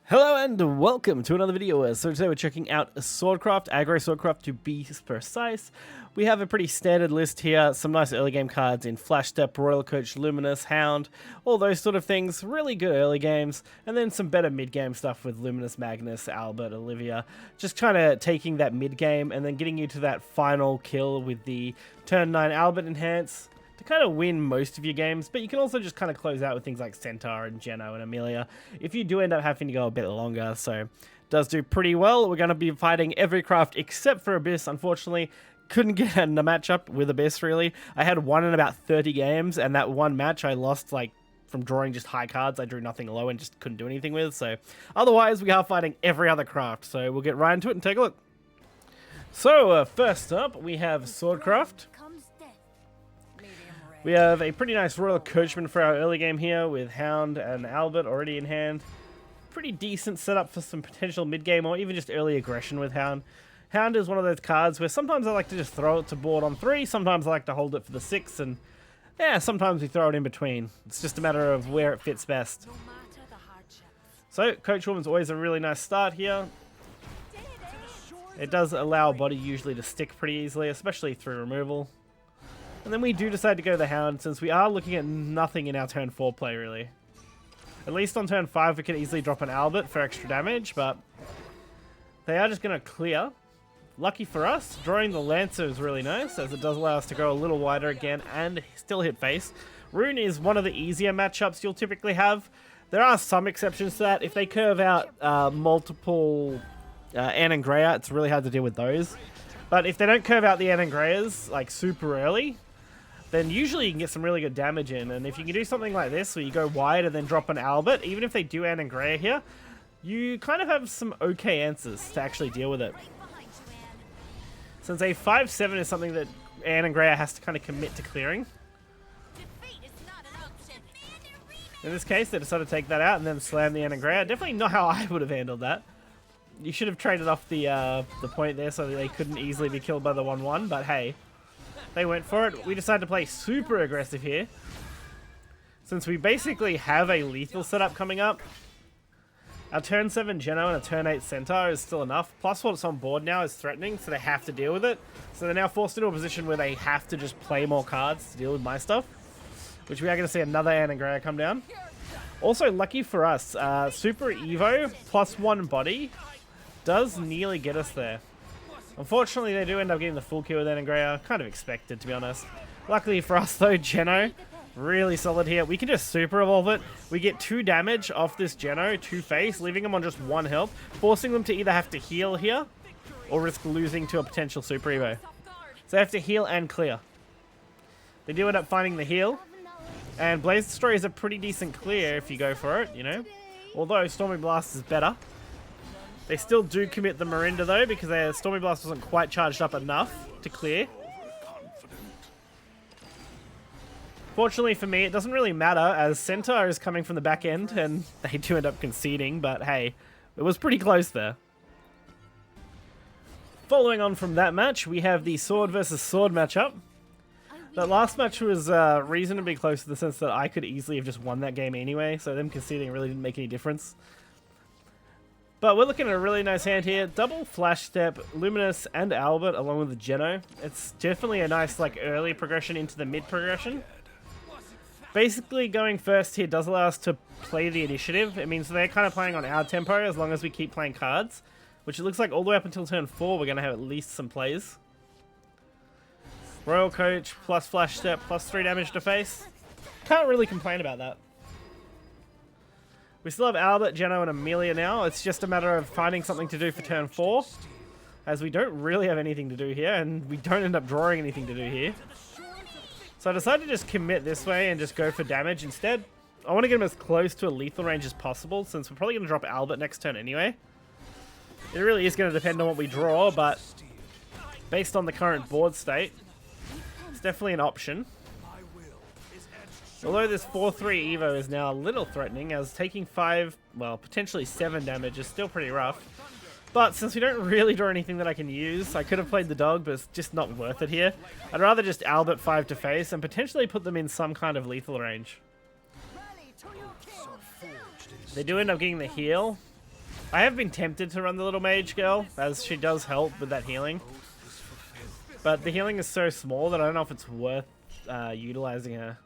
Hello and welcome to another video. So today we're checking out Swordcraft, Aggro Swordcraft to be precise. We have a pretty standard list here, some nice early game cards in Flash Step, Royal Coach, Luminous, Hound, all those sort of things, really good early games, and then some better mid-game stuff with Luminous, Magnus, Albert, Olivia, just kind of taking that mid-game and then getting you to that final kill with the turn 9 Albert Enhance, to kind of win most of your games, but you can also just kind of close out with things like Centaur and Geno and Amelia if you do end up having to go a bit longer. So it does do pretty well. We're going to be fighting every craft except for Abyss. Unfortunately, couldn't get in a matchup with Abyss really. I had one in about 30 games, and that one match I lost like from drawing just high cards. I drew nothing low and just couldn't do anything with. So otherwise we are fighting every other craft. So we'll get right into it and take a look. So first up we have Swordcraft. We have a pretty nice Royal Coachman for our early game here with Hound and Albert already in hand. Pretty decent setup for some potential mid-game or even just early aggression with Hound. Hound is one of those cards where sometimes I like to just throw it to board on 3, sometimes I like to hold it for the 6, and yeah, sometimes we throw it in between. It's just a matter of where it fits best. So, Coachwoman's always a really nice start here. It does allow a body usually to stick pretty easily, especially through removal. And then we do decide to go the Hound, since we are looking at nothing in our turn 4 play, really. At least on turn 5 we could easily drop an Albert for extra damage, but they are just going to clear. Lucky for us, drawing the Lancer is really nice, as it does allow us to go a little wider again and still hit face. Rune is one of the easier matchups you'll typically have. There are some exceptions to that. If they curve out multiple Ann and Greya, it's really hard to deal with those. But if they don't curve out the Ann and Greyas like super early, then usually you can get some really good damage in. And if you can do something like this, where you go wide and then drop an Albert, even if they do Ann and Greya here, you kind of have some okay answers to actually deal with it. Since a 5/7 is something that Ann and Greya has to kind of commit to clearing. In this case, they decided to take that out and then slam the Ann and Greya. Definitely not how I would have handled that. You should have traded off the point there so that they couldn't easily be killed by the 1/1, but hey. They went for it. We decided to play super aggressive here, since we basically have a lethal setup coming up. Our turn 7 Geno and a turn 8 Centaur is still enough. Plus what's on board now is threatening, so they have to deal with it. So they're now forced into a position where they have to just play more cards to deal with my stuff, which we are going to see another Ann and Greya come down. Also, lucky for us, Super Evo plus 1 body does nearly get us there. Unfortunately, they do end up getting the full kill with Ann and Greya. Kind of expected, to be honest. Luckily for us, though, Geno, really solid here. We can just super evolve it. We get 2 damage off this Geno, 2 face, leaving them on just 1 health, forcing them to either have to heal here or risk losing to a potential Super Evo. So they have to heal and clear. They do end up finding the heal, and Blaze Destroyer is a pretty decent clear if you go for it, you know. Although Stormy Blast is better. They still do commit the Marinda though, because their Stormy Blast wasn't quite charged up enough to clear. Fortunately for me, it doesn't really matter, as Centaur is coming from the back end, and they do end up conceding, but hey, it was pretty close there. Following on from that match, we have the Sword versus Sword matchup. That last match was reasonably close in the sense that I could easily have just won that game anyway, so them conceding really didn't make any difference. But we're looking at a really nice hand here. Double Flash Step, Luminous, and Albert along with the Geno. It's definitely a nice like early progression into the mid progression. Basically going first here does allow us to play the initiative. It means they're kind of playing on our tempo as long as we keep playing cards. Which it looks like all the way up until turn 4 we're going to have at least some plays. Royal Coach plus Flash Step plus 3 damage to face. Can't really complain about that. We still have Albert, Geno, and Amelia now. It's just a matter of finding something to do for turn 4, as we don't really have anything to do here, and we don't end up drawing anything to do here. So I decided to just commit this way and just go for damage instead. I want to get him as close to a lethal range as possible, since we're probably going to drop Albert next turn anyway. It really is going to depend on what we draw, but based on the current board state, it's definitely an option. Although this 4/3 Evo is now a little threatening, as taking 5, well, potentially 7 damage is still pretty rough. But since we don't really draw anything that I can use, I could have played the dog, but it's just not worth it here. I'd rather just Albert 5 to face and potentially put them in some kind of lethal range. They do end up getting the heal, I have been tempted to run the little mage girl, as she does help with that healing. But the healing is so small that I don't know if it's worth utilizing her.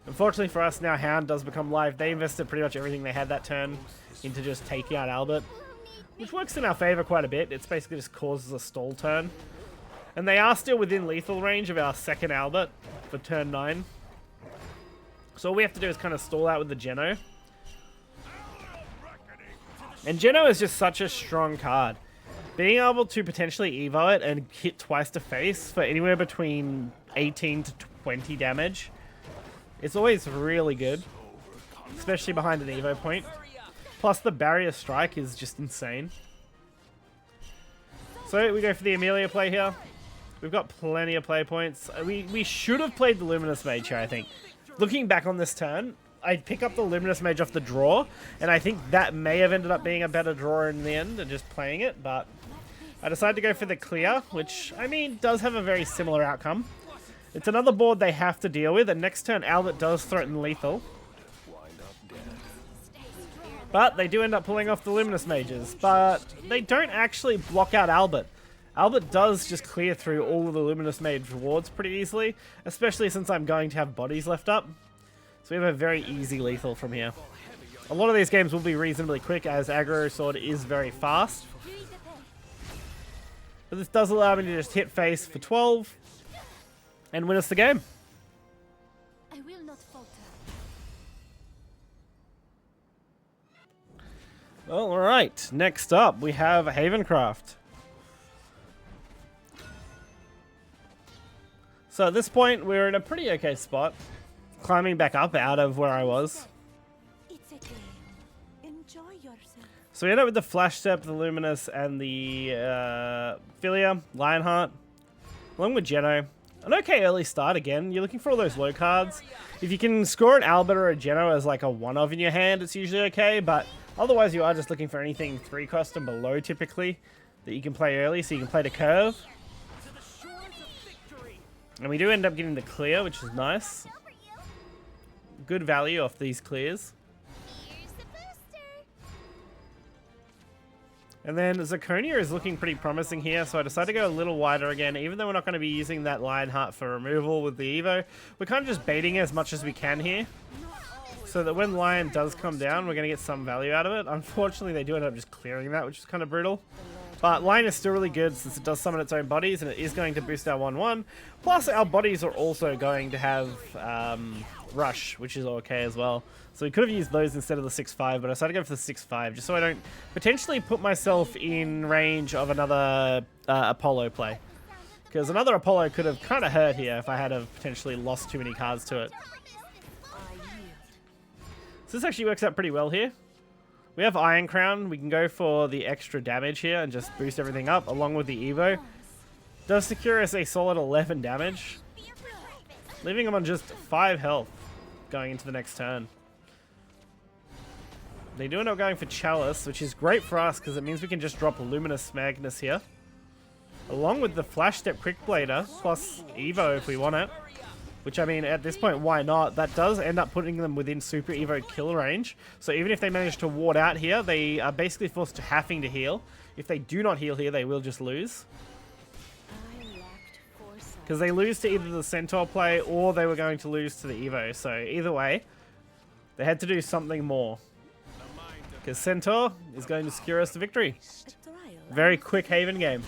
Unfortunately for us now, Hound does become live. They invested pretty much everything they had that turn into just taking out Albert, which works in our favor quite a bit. It's basically just causes a stall turn. And they are still within lethal range of our second Albert for turn 9. So all we have to do is kind of stall out with the Geno. And Geno is just such a strong card. Being able to potentially evo it and hit twice to face for anywhere between 18 to 20 damage, it's always really good, especially behind an evo point. Plus the barrier strike is just insane. So we go for the Amelia play here. We've got plenty of play points. We should have played the Luminous Mage here, I think. Looking back on this turn, I'd pick up the Luminous Mage off the draw, and I think that may have ended up being a better draw in the end than just playing it, but I decided to go for the clear, which, I mean, does have a very similar outcome. It's another board they have to deal with, and next turn Albert does threaten lethal. But they do end up pulling off the Luminous Mages, but they don't actually block out Albert. Albert does just clear through all of the Luminous Mage rewards pretty easily, especially since I'm going to have bodies left up. So we have a very easy lethal from here. A lot of these games will be reasonably quick, as Aggro Sword is very fast. But this does allow me to just hit face for 12 and win us the game. I will not falter. Well, alright. Next up, we have Havencraft. So at this point, we're in a pretty okay spot. Climbing back up out of where I was. It's a game. Enjoy yourself. So we end up with the Flash Step, the Luminous, and the Philia, Lionheart, along with Geno. An okay early start again. You're looking for all those low cards. If you can score an Albert or a Geno as like a one-of in your hand, it's usually okay, but otherwise you are just looking for anything 3 cost and below typically that you can play early, so you can play the curve. And we do end up getting the clear, which is nice. Good value off these clears. And then Zirconia is looking pretty promising here, so I decided to go a little wider again. Even though we're not going to be using that Lionheart for removal with the Evo, we're kind of just baiting as much as we can here, so that when Lion does come down, we're going to get some value out of it. Unfortunately, they do end up just clearing that, which is kind of brutal. But Lion is still really good since it does summon its own bodies, and it is going to boost our 1/1. Plus, our bodies are also going to have Rush, which is okay as well. So we could have used those instead of the 6/5, but I decided to go for the 6/5, just so I don't potentially put myself in range of another Apollo play. Because another Apollo could have kind of hurt here if I had have potentially lost too many cards to it. So this actually works out pretty well here. We have Iron Crown. We can go for the extra damage here and just boost everything up along with the Evo. Does secure us a solid 11 damage, leaving him on just 5 health going into the next turn. They do end up going for Chalice, which is great for us because it means we can just drop Luminous Magnus here, along with the Flash Step Quick Blader plus Evo if we want it. Which, I mean, at this point, why not? That does end up putting them within Super Evo kill range. So even if they manage to ward out here, they are basically forced to having to heal. If they do not heal here, they will just lose. Because they lose to either the Centaur play or they were going to lose to the Evo. So either way, they had to do something more. Because Centaur is going to secure us the victory. Very quick Haven game.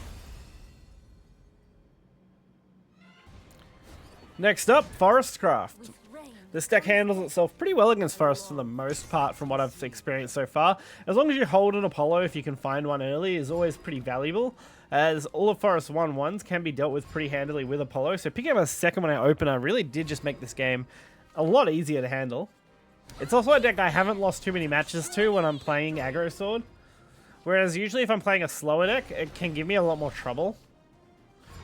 Next up, Forestcraft. This deck handles itself pretty well against Forest for the most part from what I've experienced so far. As long as you hold an Apollo, if you can find one early, is always pretty valuable, as all of Forest's 1/1s can be dealt with pretty handily with Apollo. So picking up a second one opener really did just make this game a lot easier to handle. It's also a deck I haven't lost too many matches to when I'm playing Aggro Sword, whereas usually if I'm playing a slower deck, it can give me a lot more trouble.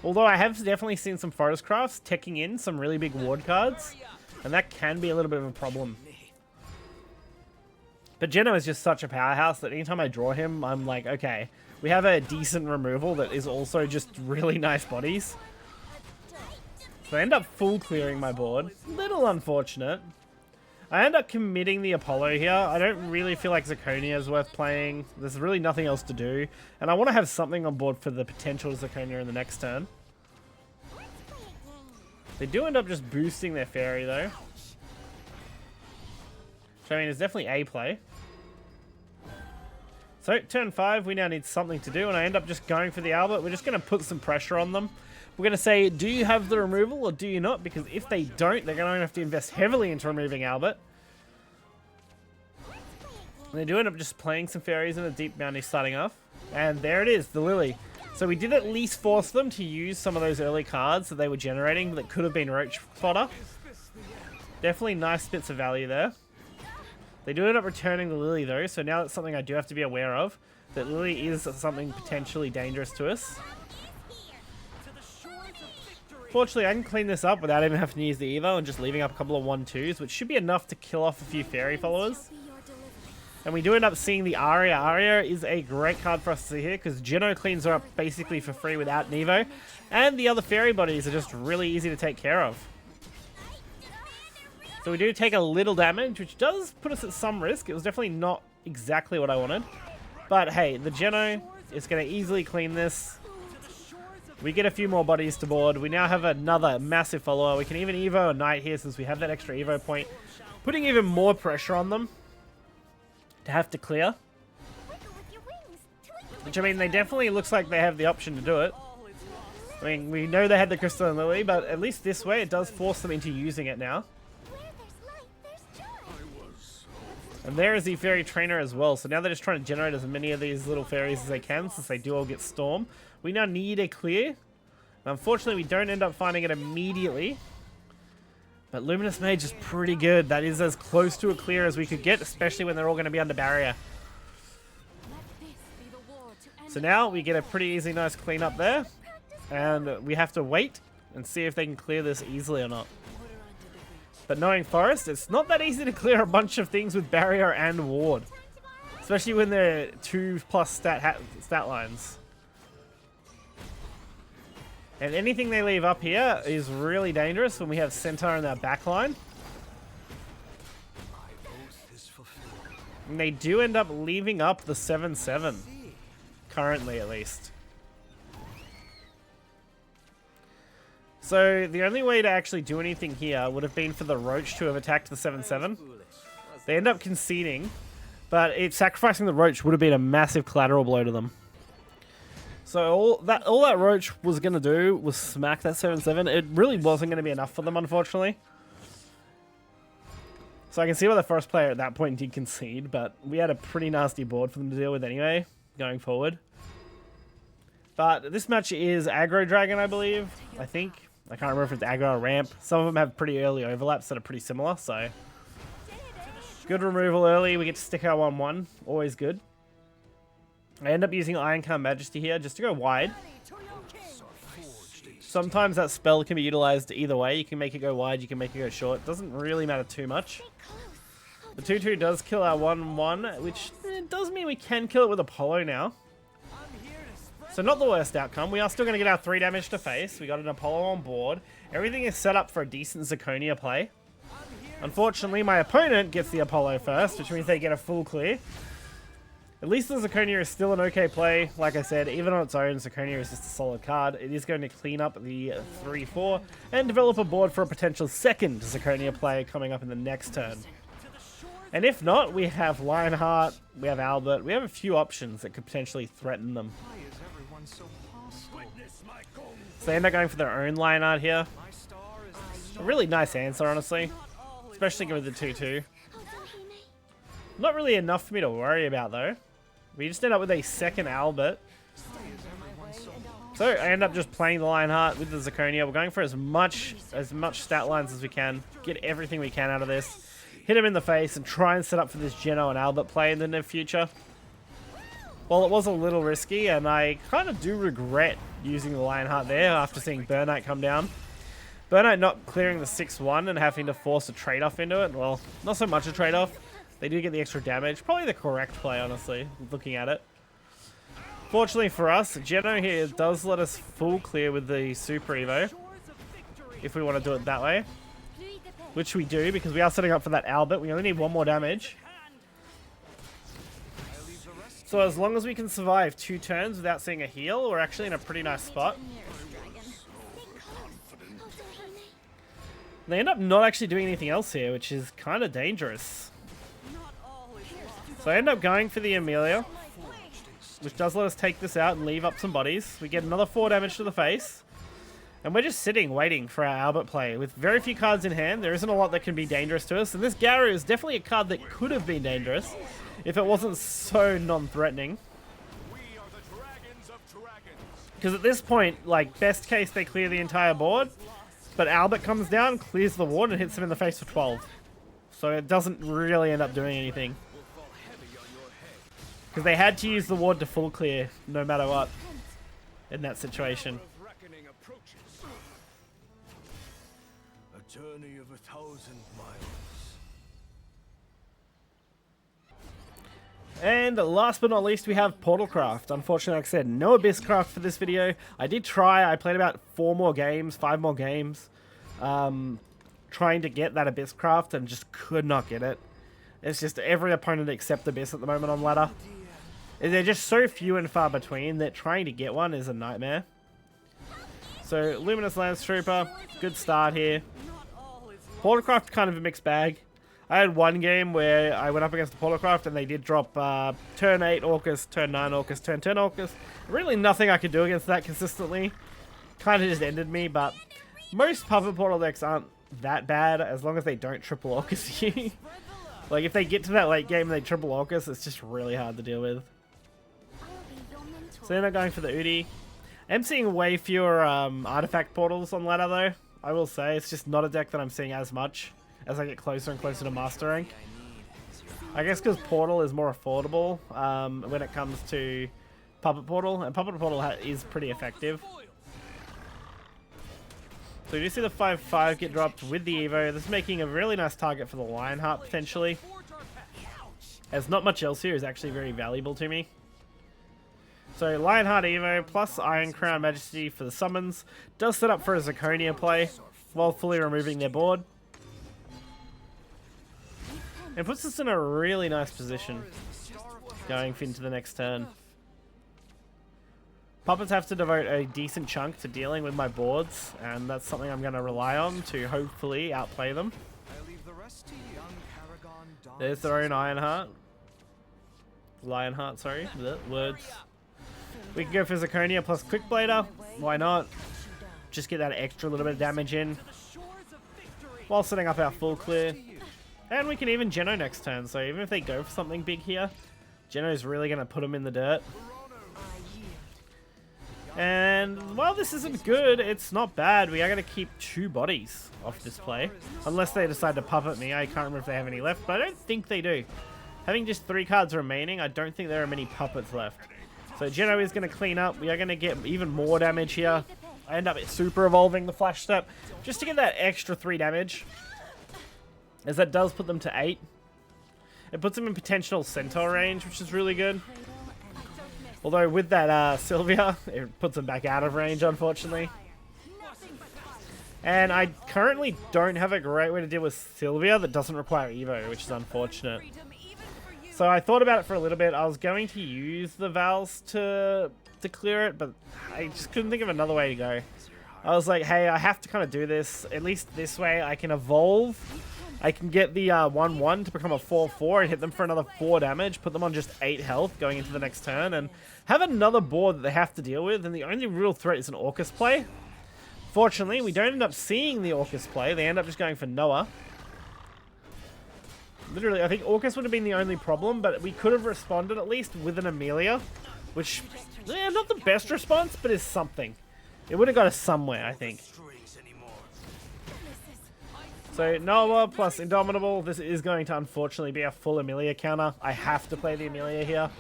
Although I have definitely seen some Forestcrafts teching in some really big ward cards, and that can be a little bit of a problem. But Geno is just such a powerhouse that anytime I draw him, I'm like, okay, we have a decent removal that is also just really nice bodies. So I end up full clearing my board. Little unfortunate. I end up committing the Apollo here. I don't really feel like Zirconia is worth playing. There's really nothing else to do. And I want to have something on board for the potential Zirconia in the next turn. They do end up just boosting their fairy though. So I mean, it's definitely a play. So turn 5, we now need something to do, and I end up just going for the Albert. We're just going to put some pressure on them. We're going to say, do you have the removal or do you not? Because if they don't, they're going to have to invest heavily into removing Albert. And they do end up just playing some fairies in a deep bounty starting off. And there it is, the Lily. So we did at least force them to use some of those early cards that they were generating that could have been roach fodder. Definitely nice bits of value there. They do end up returning the Lily though, so now that's something I do have to be aware of. That Lily is something potentially dangerous to us. Fortunately, I can clean this up without even having to use the Evo and just leaving up a couple of 1-2s, which should be enough to kill off a few fairy followers. And we do end up seeing the Aria. Aria is a great card for us to see here because Geno cleans her up basically for free without an Evo. And the other fairy bodies are just really easy to take care of. So we do take a little damage, which does put us at some risk. It was definitely not exactly what I wanted. But hey, the Geno is going to easily clean this. We get a few more bodies to board. We now have another massive follower. We can even Evo a Knight here since we have that extra Evo point. Putting even more pressure on them to have to clear. Which, I mean, they definitely looks like they have the option to do it. I mean, we know they had the Crystal and Lily, but at least this way it does force them into using it now. And there is the fairy trainer as well. So now they're just trying to generate as many of these little fairies as they can since they do all get Storm. We now need a clear. And unfortunately, we don't end up finding it immediately. But Luminous Mage is pretty good. That is as close to a clear as we could get, especially when they're all going to be under barrier. So now we get a pretty easy, nice cleanup there. And we have to wait and see if they can clear this easily or not. But knowing Forest, it's not that easy to clear a bunch of things with barrier and ward. Especially when they're 2+ stat lines. And anything they leave up here is really dangerous when we have Centaur in their backline. And they do end up leaving up the 7/7. Currently, at least. So the only way to actually do anything here would have been for the Roach to have attacked the 7/7. They end up conceding, but sacrificing the Roach would have been a massive collateral blow to them. So all that Roach was going to do was smack that 7/7. It really wasn't going to be enough for them, unfortunately. So I can see why the first player at that point did concede, but we had a pretty nasty board for them to deal with anyway, going forward. But this match is Aggro Dragon, I believe. I think. I can't remember if it's Aggro or Ramp. Some of them have pretty early overlaps that are pretty similar, so... Good removal early. We get to stick our 1/1. Always good. I end up using Ironclad Majesty here just to go wide. Sometimes that spell can be utilized either way. You can make it go wide, you can make it go short. Doesn't really matter too much. The 2/2 does kill our 1/1, which does mean we can kill it with Apollo now. So not the worst outcome. We are still going to get our 3 damage to face. We got an Apollo on board. Everything is set up for a decent Zirconia play. Unfortunately, my opponent gets the Apollo first, which means they get a full clear. At least the Zirconia is still an okay play. Like I said, even on its own, Zirconia is just a solid card. It is going to clean up the 3/4 and develop a board for a potential second Zirconia play coming up in the next turn. And if not, we have Lionheart, we have Albert, we have a few options that could potentially threaten them. So they end up going for their own Lionheart here. A really nice answer, honestly. Especially with the 2/2. Not really enough for me to worry about, though. We just end up with a second Albert. So I end up just playing the Lionheart with the Zirconia. We're going for as much stat lines as we can. Get everything we can out of this. Hit him in the face and try and set up for this Geno and Albert play in the near future. Well, it was a little risky, and I kind of do regret using the Lionheart there after seeing Burnight come down. Burnight not clearing the 6/1 and having to force a trade-off into it. Well, not so much a trade-off. They do get the extra damage. Probably the correct play, honestly, looking at it. Fortunately for us, Geno here does let us full clear with the Super Evo. If we want to do it that way. which we do because we are setting up for that Albert. We only need 1 more damage. So as long as we can survive 2 turns without seeing a heal, we're actually in a pretty nice spot. They end up not actually doing anything else here, which is kind of dangerous. So I end up going for the Amelia, which does let us take this out and leave up some bodies. We get another 4 damage to the face. And we're just sitting, waiting for our Albert play. With very few cards in hand, there isn't a lot that can be dangerous to us. And this Garu is definitely a card that could have been dangerous if it wasn't so non-threatening. Because at this point, like, best case, they clear the entire board. But Albert comes down, clears the ward, and hits him in the face for 12. So it doesn't really end up doing anything. Because they had to use the ward to full clear, no matter what, in that situation. A journey of 1,000 miles. And last but not least, we have Portalcraft. Unfortunately, like I said, no Abysscraft for this video. I did try. I played about 4 more games, 5 more games, trying to get that Abysscraft and just could not get it. It's just every opponent except Abyss at the moment on ladder. They're just so few and far between that trying to get one is a nightmare. So, Luminous Lance Trooper, good start here. Portalcraft, kind of a mixed bag. I had one game where I went up against the Portalcraft and they did drop turn 8 Orcus, turn 9 Orcus, turn 10 Orcus. Really nothing I could do against that consistently. Kind of just ended me, but most Puppet Portal decks aren't that bad as long as they don't triple Orcus you. Like, if they get to that late game and they triple Orcus, it's just really hard to deal with. So they're not going for the Udi. I'm seeing way fewer artifact portals on ladder though. I will say, it's just not a deck that I'm seeing as much as I get closer and closer to Master Rank. I guess because Portal is more affordable when it comes to Puppet Portal, and Puppet Portal is pretty effective. So you see the 5/5 get dropped with the Evo. This is making a really nice target for the Lionheart potentially. As not much else here is actually very valuable to me. So Lionheart Evo plus Iron Crown Majesty for the summons does set up for a Zirconia play while fully removing their board. And puts us in a really nice position going into the next turn. Puppets have to devote a decent chunk to dealing with my boards, and that's something I'm going to rely on to hopefully outplay them. There's their own Lionheart, sorry, words. We can go for Zirconia plus Quickblader, why not? Just get that extra little bit of damage in while setting up our full clear. And we can even Geno next turn, so even if they go for something big here, Geno's really going to put them in the dirt. And while this isn't good, it's not bad. We are going to keep 2 bodies off this play. Unless they decide to puppet me. I can't remember if they have any left, but I don't think they do. Having just 3 cards remaining, I don't think there are many puppets left. So Geno is going to clean up. We are going to get even more damage here. I end up super evolving the Flash Step just to get that extra 3 damage. As that does put them to 8. It puts them in potential Centaur range, which is really good. Although with that Sylvia, it puts them back out of range, unfortunately. And I currently don't have a great way to deal with Sylvia that doesn't require Evo, which is unfortunate. So I thought about it for a little bit. I was going to use the Vals to clear it, but I just couldn't think of another way to go. I was like, hey, I have to kind of do this. At least this way I can evolve. I can get the 1/1 to become a 4/4 and hit them for another 4 damage, put them on just 8 health going into the next turn, and have another board that they have to deal with, and the only real threat is an Orcus play. Fortunately, we don't end up seeing the Orcus play. They end up just going for Noah. Literally, I think Orcus would have been the only problem, but we could have responded at least with an Amelia, which, yeah, not the best response, but is something. It would have got us somewhere, I think. So Noah plus Indomitable, this is going to unfortunately be a full Amelia counter. I have to play the Amelia here.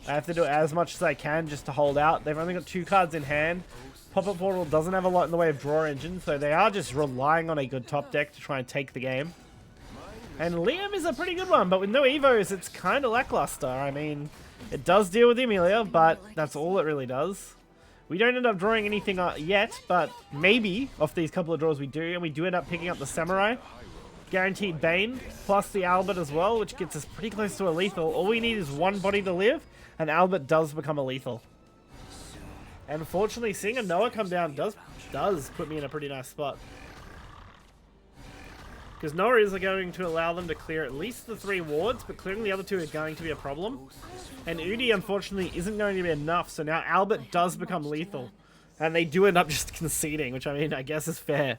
I have to do as much as I can just to hold out. They've only got 2 cards in hand. Puppet Portal doesn't have a lot in the way of draw engine, so they are just relying on a good top deck to try and take the game. And Liam is a pretty good one, but with no Evos, it's kind of lackluster. I mean, it does deal with the Amelia, but that's all it really does. We don't end up drawing anything yet, but maybe off these couple of draws we do, and we do end up picking up the Samurai. Guaranteed Bane, plus the Albert as well, which gets us pretty close to a lethal. All we need is one body to live, and Albert does become a lethal. And unfortunately, seeing a Noah come down does put me in a pretty nice spot. Because Noah is going to allow them to clear at least the 3 wards, but clearing the other 2 is going to be a problem. And Udi, unfortunately, isn't going to be enough, so now Albert does become lethal. And they do end up just conceding, which I mean, I guess is fair.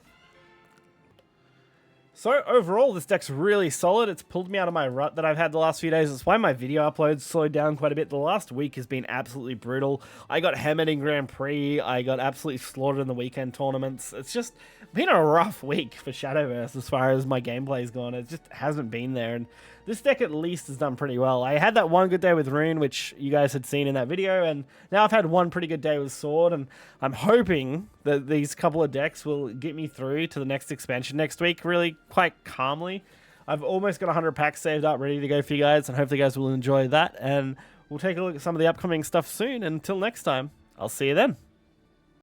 So overall, this deck's really solid. It's pulled me out of my rut that I've had the last few days. That's why my video uploads slowed down quite a bit. The last week has been absolutely brutal. I got hammered in Grand Prix. I got absolutely slaughtered in the weekend tournaments. It's just been a rough week for Shadowverse as far as my gameplay's gone. It just hasn't been there. And this deck at least has done pretty well. I had that one good day with Rune, which you guys had seen in that video, and now I've had one pretty good day with Sword, and I'm hoping that these couple of decks will get me through to the next expansion next week really quite calmly. I've almost got 100 packs saved up ready to go for you guys, and hopefully you guys will enjoy that, and we'll take a look at some of the upcoming stuff soon. Until next time, I'll see you then.